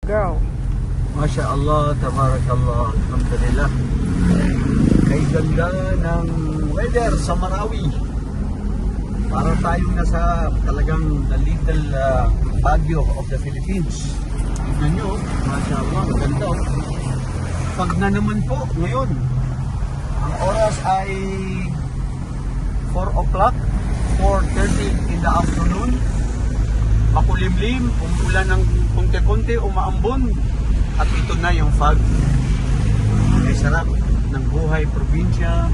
Go. Masya Allah, tabarakallah, alhamdulillah. Kay ganda ng weather sa Marawi. Para tayong nasa talagang the little Baguio of the Philippines. Tignan nyo, Masya Allah, maganda. Pag na naman po ngayon, ang oras ay 4 o'clock, 4:30 in the afternoon. Makulimlim, umulan ng kunti-kunti, umaambon. At ito na yung fog. Ay sarap ng buhay probinsya.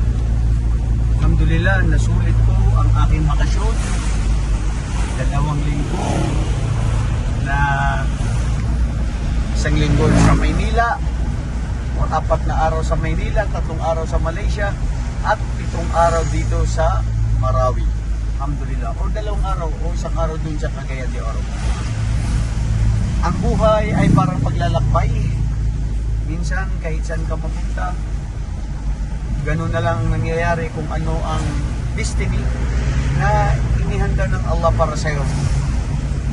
Alhamdulillah, nasulit ko ang aking bakasyon. 2 linggo na 1 linggo sa Maynila, o 4 na araw sa Maynila, 3 araw sa Malaysia, at 7 araw dito sa Marawi. Alhamdulillah. O 2 araw o 1 araw dun sa Cagayan de Oro. Ang buhay ay parang paglalakbay. Minsan kahit saan ka mapunta, ganun na lang nangyayari kung ano ang destiny na inihanda ng Allah para sa'yo.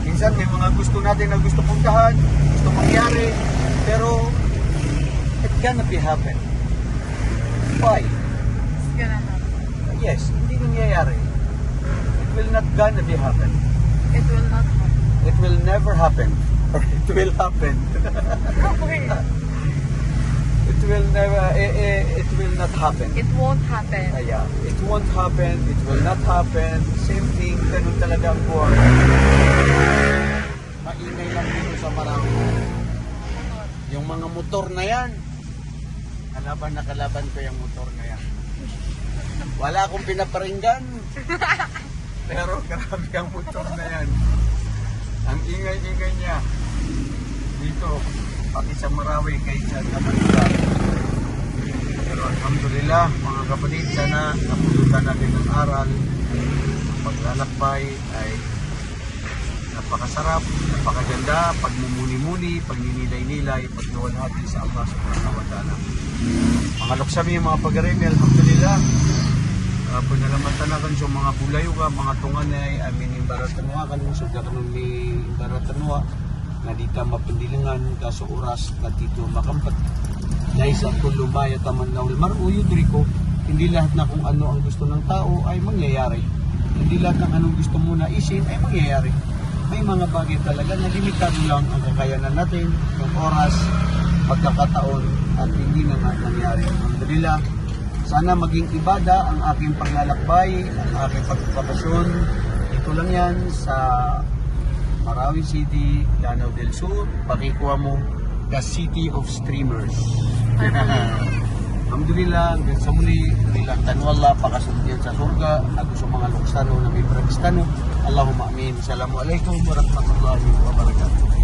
Minsan may mga gusto natin na gusto puntahan, gusto mangyari, pero it cannot be happen. Why? It's gonna happen. Yes, hindi nangyayari. It will not gonna be happen. It will not happen. It will never happen. Or it will happen. Okay. It will never, it will not happen. It won't happen. Yeah, it won't happen, it will not happen. Same thing, ganun talaga ang buhay. Maingay lang dito sa Marawi. Yung mga motor na yan, kalaban na kalaban ko yung motor na yan. Wala akong pinaparinggan. Pero grabe ang motor na yan. Ang ingay-ingay niya. Dito, pati sa Marawi, kahit sa Manila. Pero alhamdulillah, mga kapatid, sana napulutan natin ng aral. Ang paglalakbay ay napakasarap, napakaganda, pagmumuni-muni, pagninilay-nilay, pagluwalhati sa Allah subhanahu wa ta'ala. Mga luksami, mga pag-aremi, alhamdulillah. Panalamatan na kan sa mga bulayo ka, mga tungan ay amin yung baratanwa kan, suga ka nung may baratanwa na dita mapindilingan kaso oras na dito makampat. Dahil sa kulubaya taman na ulmar o yudriko, hindi lahat na kung ano ang gusto ng tao ay mangyayari. Hindi lahat ng anong gusto mo na isin ay mangyayari. May mga bagay talaga na limitado lang ang kakayanan natin, yung oras, pagkakataon, at hindi na nga nangyari. Alhamdulillah, sana maging ibada ang aking paglalakbay, ang aking pagpapasyon. Ito lang yan sa Marawi City, Lanao del Sur. Pakikuha mo, the City of Streamers. Alhamdulillah, hanggang sa muli, bilang tanwala, pakasunod yan sa surga, at sa mga luksano na may pragistano. Allahumma amin. Assalamualaikum warahmatullahi wabarakatuh.